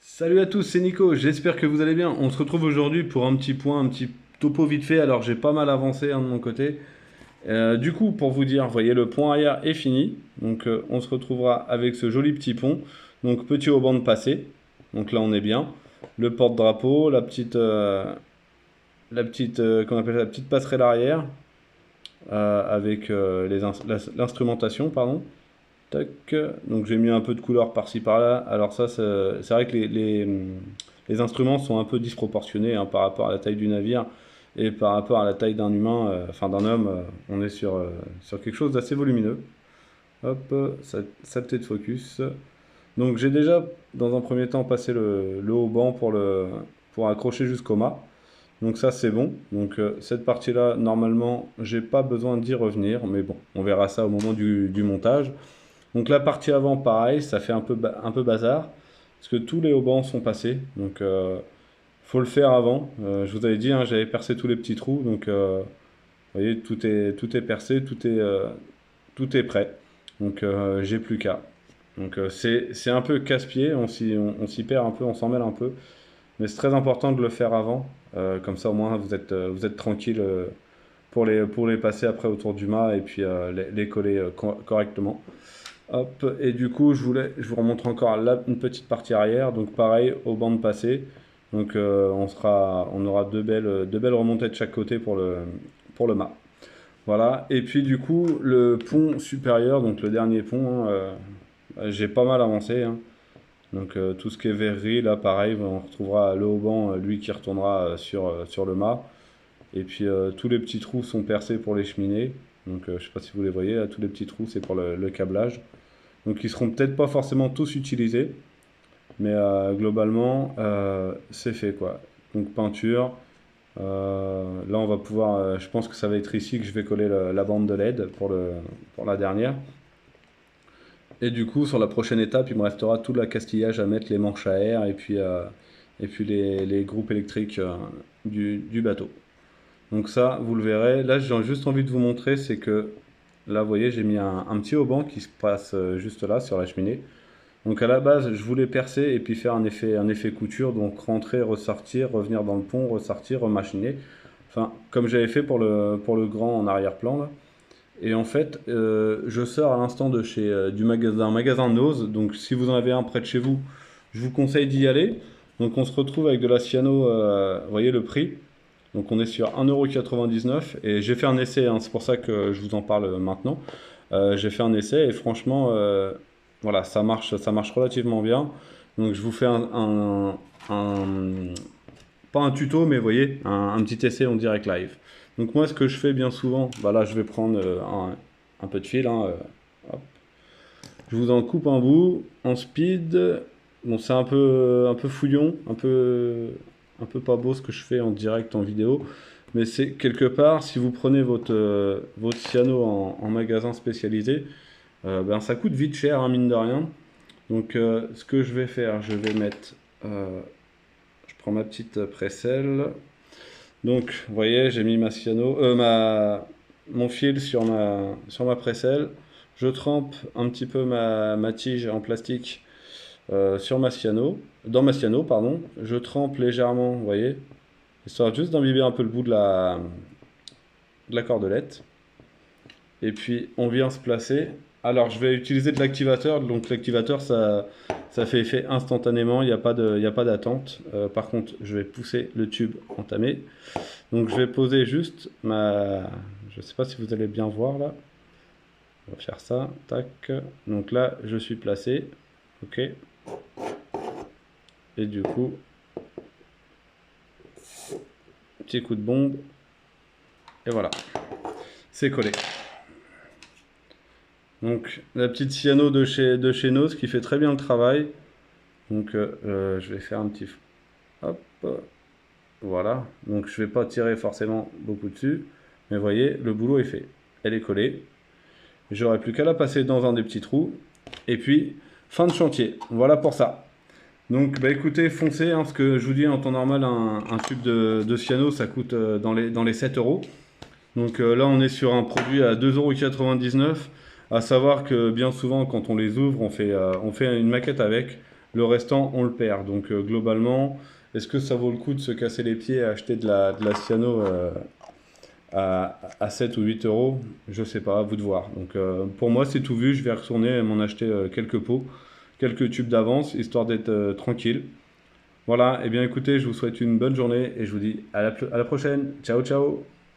Salut à tous, c'est Nico, j'espère que vous allez bien. On se retrouve aujourd'hui pour un petit point, un petit topo vite fait. Alors j'ai pas mal avancé de mon côté. Du coup, pour vous dire, vous voyez, le pont arrière est fini. Donc on se retrouvera avec ce joli petit pont. Donc petit haut banc de passé. Donc là on est bien. Le porte-drapeau, comment on appelle ça, la petite passerelle arrière avec l'instrumentation, pardon. Tac. Donc j'ai mis un peu de couleur par-ci par-là. Alors ça, c'est vrai que les instruments sont un peu disproportionnés hein, par rapport à la taille du navire et par rapport à la taille d'un humain, enfin d'un homme. On est sur quelque chose d'assez volumineux. Hop, ça peut-être focus. Donc j'ai déjà, dans un premier temps, passé le haut banc pour accrocher jusqu'au mât. Donc ça c'est bon. Donc cette partie-là, normalement, j'ai pas besoin d'y revenir, mais bon, on verra ça au moment du montage. Donc la partie avant, pareil, ça fait un peu bazar, parce que tous les haubans sont passés, donc faut le faire avant. Je vous avais dit, hein, j'avais percé tous les petits trous, donc vous voyez, tout est percé, tout est prêt. Donc j'ai plus qu'à. Donc c'est un peu casse-pied, on s'y perd un peu, on s'en mêle un peu, mais c'est très important de le faire avant, comme ça au moins vous êtes tranquille pour les passer après autour du mât et puis les coller correctement. Hop, et du coup, je vous remontre encore là une petite partie arrière. Donc pareil, au banc de passé. Donc on aura deux belles remontées de chaque côté pour le mât. Voilà. Et puis du coup, le pont supérieur, donc le dernier pont, hein, j'ai pas mal avancé. Hein. Donc tout ce qui est verrerie, là pareil, on retrouvera le haut banc, lui qui retournera sur le mât. Et puis tous les petits trous sont percés pour les cheminées. Donc je sais pas si vous les voyez, là, tous les petits trous, c'est pour le câblage. Donc ils seront peut-être pas forcément tous utilisés, mais globalement c'est fait quoi. Donc peinture, là on va pouvoir, je pense que ça va être ici que je vais coller la bande de LED pour la dernière. Et du coup sur la prochaine étape il me restera tout l'accastillage à mettre, les manches à air et puis les groupes électriques du bateau. Donc ça vous le verrez. Là j'ai juste envie de vous montrer c'est que là vous voyez j'ai mis un petit haubans qui se passe juste là sur la cheminée. Donc à la base, je voulais percer et puis faire un effet couture, donc rentrer, ressortir, revenir dans le pont, ressortir, remachiner. Enfin, comme j'avais fait pour le grand en arrière-plan là. Et en fait, je sors à l'instant de chez un magasin Nose. Donc si vous en avez un près de chez vous, je vous conseille d'y aller. Donc on se retrouve avec de la cyano, vous voyez le prix. Donc on est sur 1,99 € et j'ai fait un essai, hein, c'est pour ça que je vous en parle maintenant. J'ai fait un essai et franchement, voilà, ça marche relativement bien. Donc je vous fais pas un tuto, mais vous voyez, un petit essai en direct live. Donc moi, ce que je fais bien souvent, bah là, je vais prendre un peu de fil. Hein, hop. Je vous en coupe un bout en speed. Bon, c'est un peu fouillon, un peu pas beau ce que je fais en direct en vidéo. Mais c'est quelque part, si vous prenez votre cyano en magasin spécialisé, ben, ça coûte vite cher, hein, mine de rien. Donc, ce que je vais faire, euh, je prends ma petite précelle. Donc, vous voyez, j'ai mis mon fil sur ma précelle. Je trempe un petit peu ma tige en plastique dans ma cyano, pardon. Je trempe légèrement, vous voyez, histoire juste d'imbiber un peu le bout de la cordelette. Et puis on vient se placer. Alors je vais utiliser de l'activateur, donc l'activateur ça fait effet instantanément, il y a pas d'attente. Par contre je vais pousser le tube entamé. Donc je vais poser juste je sais pas si vous allez bien voir là. On va faire ça, tac. Donc là je suis placé, ok. Et du coup, petit coup de bombe, et voilà, c'est collé. Donc la petite cyano de chez Nos qui fait très bien le travail. Donc je vais faire un petit... Hop, voilà. Donc je vais pas tirer forcément beaucoup dessus. Mais vous voyez, le boulot est fait. Elle est collée. J'aurai plus qu'à la passer dans un des petits trous. Et puis, fin de chantier. Voilà pour ça. Donc bah écoutez, foncez, hein, parce que je vous dis en temps normal, un tube de cyano, ça coûte dans les 7 euros. Donc là, on est sur un produit à 2,99 €. À savoir que bien souvent, quand on les ouvre, on fait une maquette avec. le restant, on le perd. Donc globalement, est-ce que ça vaut le coup de se casser les pieds à acheter de la cyano à 7 ou 8 euros? Je sais pas, à vous de voir. Donc pour moi, c'est tout vu. Je vais retourner m'en acheter quelques pots, quelques tubes d'avance, histoire d'être tranquille. Voilà, et bien écoutez, je vous souhaite une bonne journée et je vous dis à la prochaine. Ciao, ciao!